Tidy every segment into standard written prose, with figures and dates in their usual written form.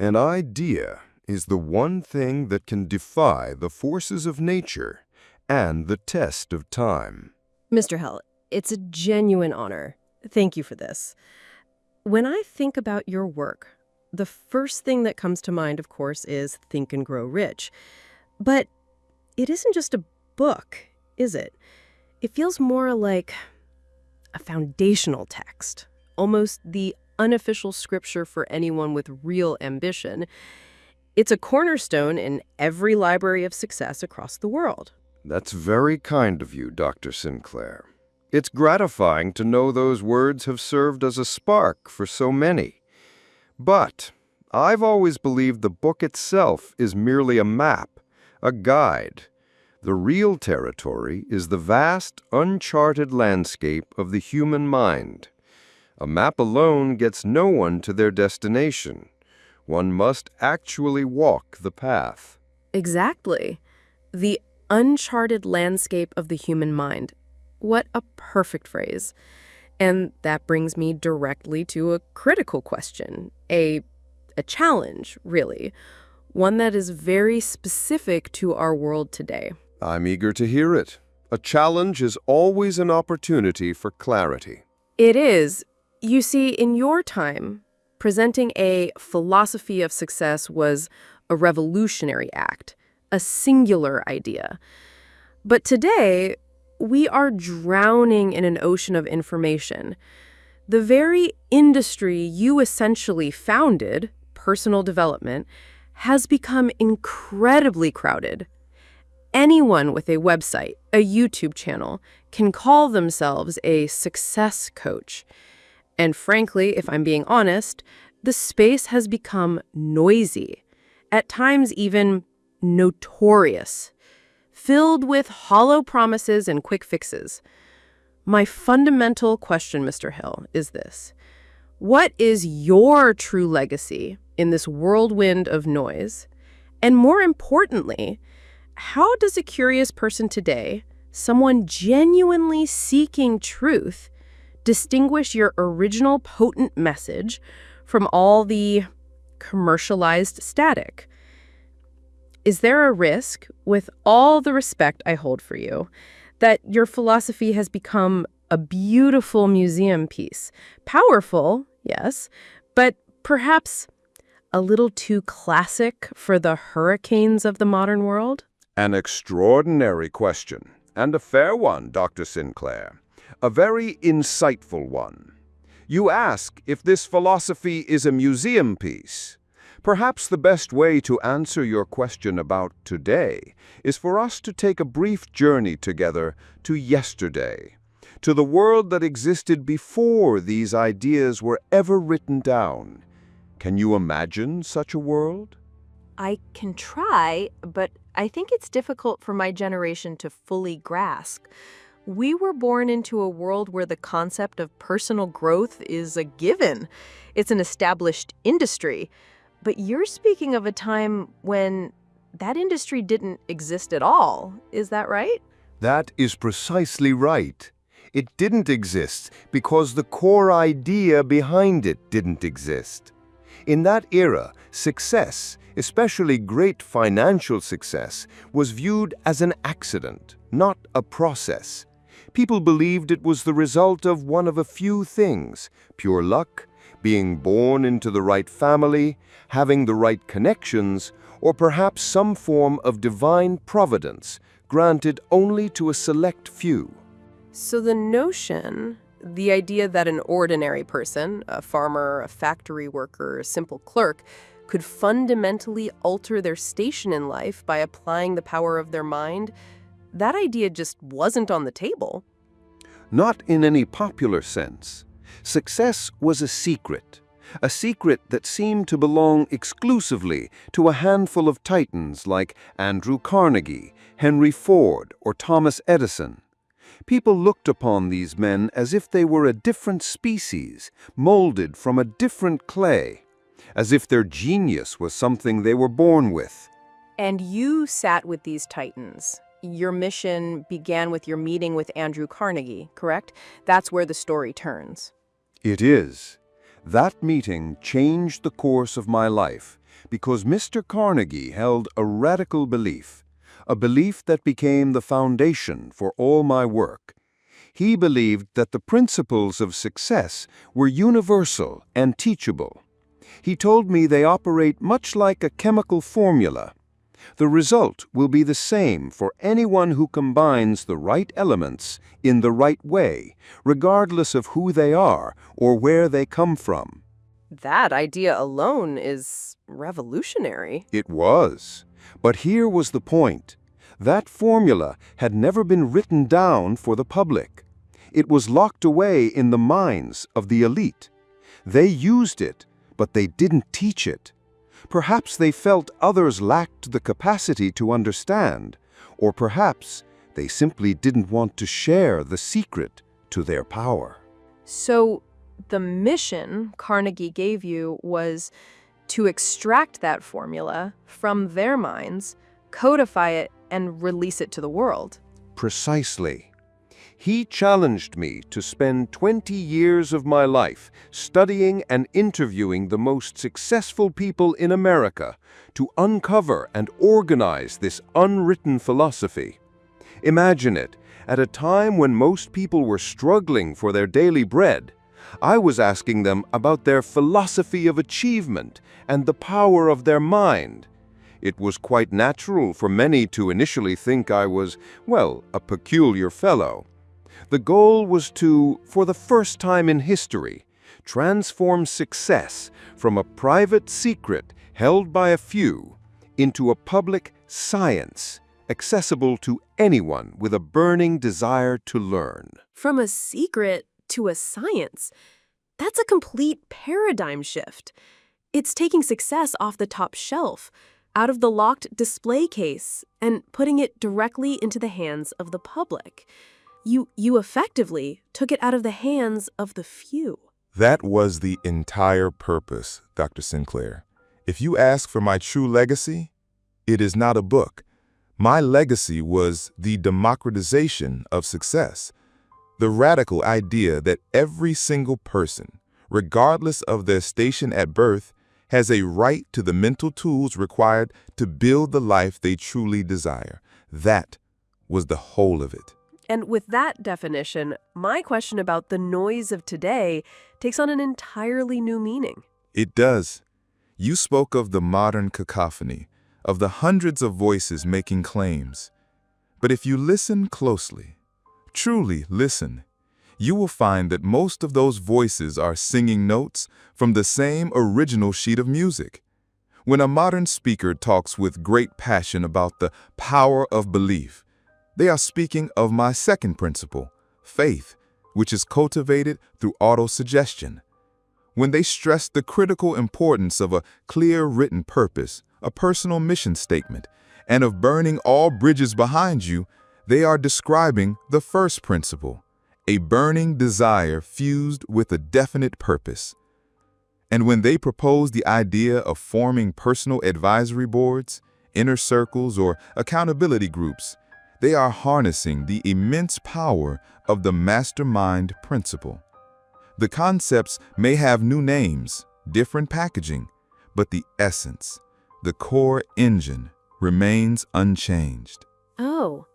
An idea is the one thing that can defy the forces of nature and the test of time. Mr. Hill, it's a genuine honor. Thank you for this. When I think about your work, the first thing that comes to mind, of course, is Think and Grow Rich. But it isn't just a book, is it? It feels more like a foundational text, almost the unofficial scripture for anyone with real ambition. It's a cornerstone in every library of success across the world. That's very kind of you, Dr. Sinclair. It's gratifying to know those words have served as a spark for so many. But I've always believed the book itself is merely a map, a guide. The real territory is the vast, uncharted landscape of the human mind. A map alone gets no one to their destination. One must actually walk the path. Exactly. The uncharted landscape of the human mind. What a perfect phrase. And that brings me directly to a critical question, a challenge, really, one that is very specific to our world today. I'm eager to hear it. A challenge is always an opportunity for clarity. It is. You see, in your time, presenting a philosophy of success was a revolutionary act, a singular idea. But today, we are drowning in an ocean of information. The very industry you essentially founded, personal development, has become incredibly crowded. Anyone with a website, a YouTube channel, can call themselves a success coach. And frankly, if I'm being honest, the space has become noisy, at times even notorious, filled with hollow promises and quick fixes. My fundamental question, Mr. Hill, is this. What is your true legacy in this whirlwind of noise? And more importantly, how does a curious person today, someone genuinely seeking truth, distinguish your original potent message from all the commercialized static? Is there a risk, with all the respect I hold for you, that your philosophy has become a beautiful museum piece? Powerful, yes, but perhaps a little too classic for the hurricanes of the modern world? An extraordinary question, and a fair one, Dr. Sinclair. A very insightful one. You ask if this philosophy is a museum piece. Perhaps the best way to answer your question about today is for us to take a brief journey together to yesterday, to the world that existed before these ideas were ever written down. Can you imagine such a world? I can try, but I think it's difficult for my generation to fully grasp. We were born into a world where the concept of personal growth is a given. It's an established industry. But you're speaking of a time when that industry didn't exist at all. Is that right? That is precisely right. It didn't exist because the core idea behind it didn't exist. In that era, success, especially great financial success, was viewed as an accident, not a process. People believed it was the result of one of a few things: pure luck, being born into the right family, having the right connections, or perhaps some form of divine providence granted only to a select few. So the notion, the idea that an ordinary person, a farmer, a factory worker, a simple clerk, could fundamentally alter their station in life by applying the power of their mind, that idea just wasn't on the table. Not in any popular sense. Success was a secret that seemed to belong exclusively to a handful of titans like Andrew Carnegie, Henry Ford, or Thomas Edison. People looked upon these men as if they were a different species, molded from a different clay, as if their genius was something they were born with. And you sat with these titans. Your mission began with your meeting with Andrew Carnegie, correct? That's where the story turns. It is. That meeting changed the course of my life because Mr. Carnegie held a radical belief, a belief that became the foundation for all my work. He believed that the principles of success were universal and teachable. He told me they operate much like a chemical formula. The result will be the same for anyone who combines the right elements in the right way, regardless of who they are or where they come from. That idea alone is revolutionary. It was. But here was the point. That formula had never been written down for the public. It was locked away in the minds of the elite. They used it, but they didn't teach it. Perhaps they felt others lacked the capacity to understand, or perhaps they simply didn't want to share the secret to their power. So the mission Carnegie gave you was to extract that formula from their minds, codify it, and release it to the world. Precisely. He challenged me to spend 20 years of my life studying and interviewing the most successful people in America to uncover and organize this unwritten philosophy. Imagine it, at a time when most people were struggling for their daily bread, I was asking them about their philosophy of achievement and the power of their mind. It was quite natural for many to initially think I was, well, a peculiar fellow. The goal was to, for the first time in history, transform success from a private secret held by a few into a public science accessible to anyone with a burning desire to learn. From a secret to a science. That's a complete paradigm shift. It's taking success off the top shelf, out of the locked display case, and putting it directly into the hands of the public. You effectively took it out of the hands of the few. That was the entire purpose, Dr. Sinclair. If you ask for my true legacy, it is not a book. My legacy was the democratization of success, the radical idea that every single person, regardless of their station at birth, has a right to the mental tools required to build the life they truly desire. That was the whole of it. And with that definition, my question about the noise of today takes on an entirely new meaning. It does. You spoke of the modern cacophony, of the hundreds of voices making claims. But if you listen closely, truly listen, you will find that most of those voices are singing notes from the same original sheet of music. When a modern speaker talks with great passion about the power of belief, they are speaking of my second principle, faith, which is cultivated through autosuggestion. When they stress the critical importance of a clear written purpose, a personal mission statement, and of burning all bridges behind you, they are describing the first principle, a burning desire fused with a definite purpose. And when they propose the idea of forming personal advisory boards, inner circles, or accountability groups, they are harnessing the immense power of the mastermind principle. The concepts may have new names, different packaging, but the essence, the core engine, remains unchanged. Oh,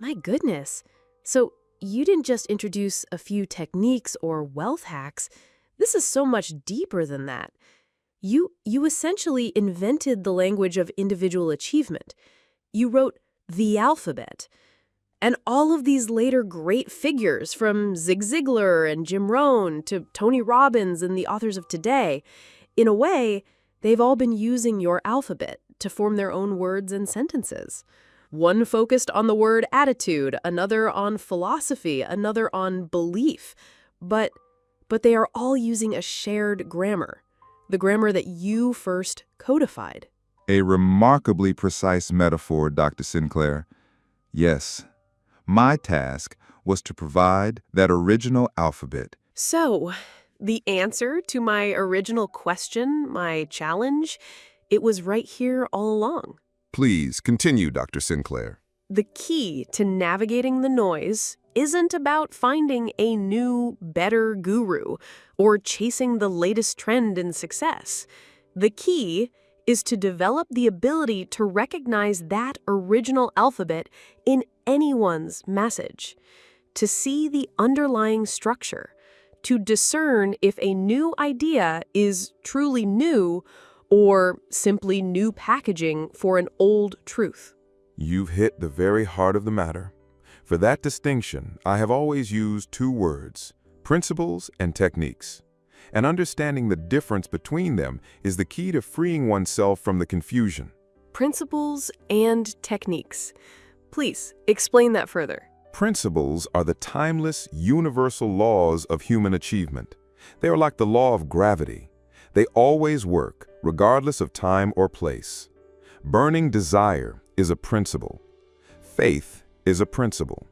my goodness. So you didn't just introduce a few techniques or wealth hacks. This is so much deeper than that. You essentially invented the language of individual achievement. You wrote the alphabet. And all of these later great figures, from Zig Ziglar and Jim Rohn to Tony Robbins and the authors of today, in a way, they've all been using your alphabet to form their own words and sentences. One focused on the word attitude, another on philosophy, another on belief. But they are all using a shared grammar, the grammar that you first codified. A remarkably precise metaphor, Dr. Sinclair. Yes, my task was to provide that original alphabet. So, the answer to my original question, my challenge, it was right here all along. Please continue, Dr. Sinclair. The key to navigating the noise isn't about finding a new, better guru or chasing the latest trend in success. The key is to develop the ability to recognize that original alphabet in anyone's message, to see the underlying structure, to discern if a new idea is truly new or simply new packaging for an old truth. You've hit the very heart of the matter. For that distinction, I have always used two words: principles and techniques. And understanding the difference between them is the key to freeing oneself from the confusion. Principles and techniques. Please explain that further. Principles are the timeless, universal laws of human achievement. They are like the law of gravity. They always work, regardless of time or place. Burning desire is a principle. Faith is a principle.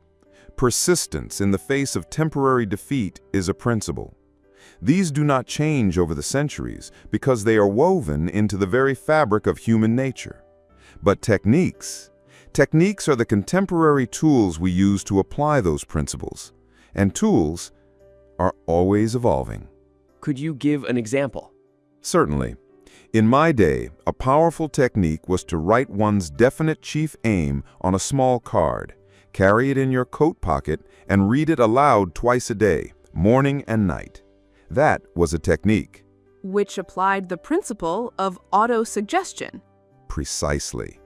Persistence in the face of temporary defeat is a principle. These do not change over the centuries because they are woven into the very fabric of human nature. But techniques are the contemporary tools we use to apply those principles. And tools are always evolving. Could you give an example? Certainly. In my day, a powerful technique was to write one's definite chief aim on a small card, carry it in your coat pocket, and read it aloud twice a day, morning and night. That was a technique. Which applied the principle of auto-suggestion. Precisely.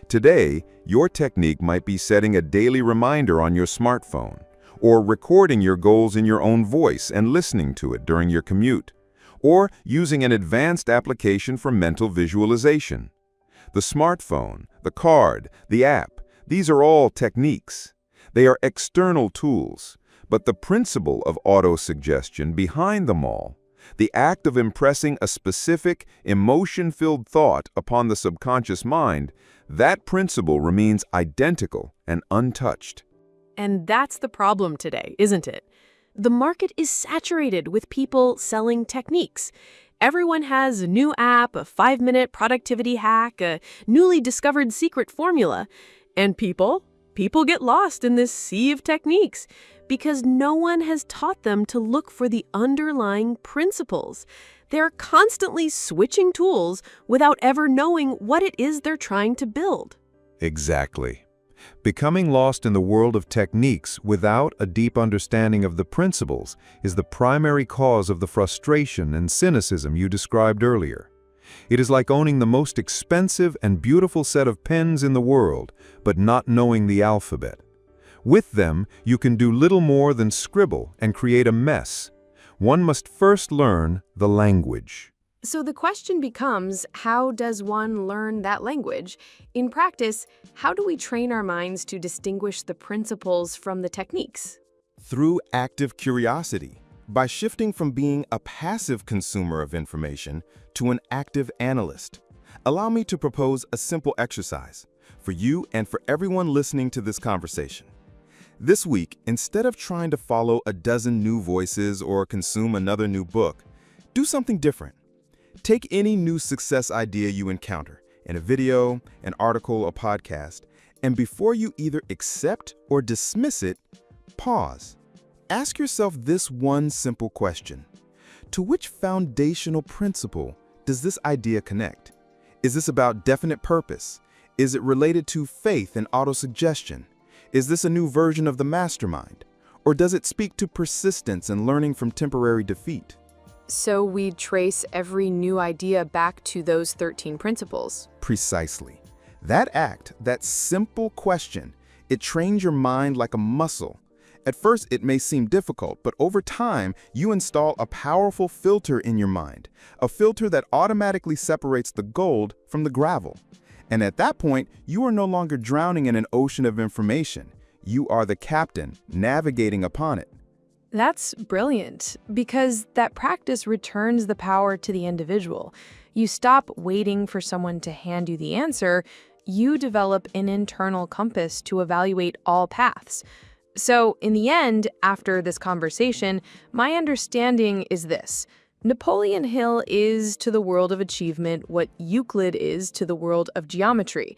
Today, your technique might be setting a daily reminder on your smartphone, or recording your goals in your own voice and listening to it during your commute, or using an advanced application for mental visualization. The smartphone, the card, the app, these are all techniques. They are external tools, but the principle of auto-suggestion behind them all, the act of impressing a specific, emotion-filled thought upon the subconscious mind, that principle remains identical and untouched. And that's the problem today, isn't it? The market is saturated with people selling techniques. Everyone has a new app, a 5-minute productivity hack, a newly discovered secret formula. And people get lost in this sea of techniques because no one has taught them to look for the underlying principles. They're constantly switching tools without ever knowing what it is they're trying to build. Exactly. Becoming lost in the world of techniques without a deep understanding of the principles is the primary cause of the frustration and cynicism you described earlier. It is like owning the most expensive and beautiful set of pens in the world, but not knowing the alphabet. With them, you can do little more than scribble and create a mess. One must first learn the language. So the question becomes, how does one learn that language? In practice, how do we train our minds to distinguish the principles from the techniques? Through active curiosity, by shifting from being a passive consumer of information to an active analyst. Allow me to propose a simple exercise for you and for everyone listening to this conversation. This week, instead of trying to follow a dozen new voices or consume another new book, do something different. Take any new success idea you encounter in a video, an article, a podcast, and before you either accept or dismiss it, pause. Ask yourself this one simple question. To which foundational principle does this idea connect? Is this about definite purpose? Is it related to faith and autosuggestion? Is this a new version of the mastermind? Or does it speak to persistence and learning from temporary defeat? So we trace every new idea back to those 13 principles. Precisely. That act, that simple question, it trains your mind like a muscle. At first, it may seem difficult, but over time, you install a powerful filter in your mind, a filter that automatically separates the gold from the gravel. And at that point, you are no longer drowning in an ocean of information. You are the captain, navigating upon it. That's brilliant, because that practice returns the power to the individual. You stop waiting for someone to hand you the answer. You develop an internal compass to evaluate all paths. So, in the end, after this conversation, my understanding is this. Napoleon Hill is to the world of achievement what Euclid is to the world of geometry.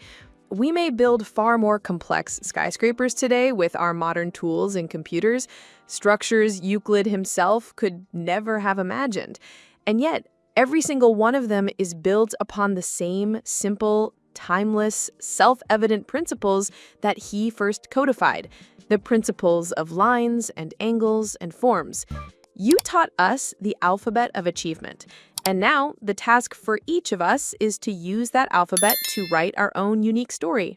We may build far more complex skyscrapers today with our modern tools and computers, structures Euclid himself could never have imagined. And yet, Every single one of them is built upon the same simple, timeless, self-evident principles that he first codified, the principles of lines and angles and forms. You taught us the alphabet of achievement, and now the task for each of us is to use that alphabet to write our own unique story.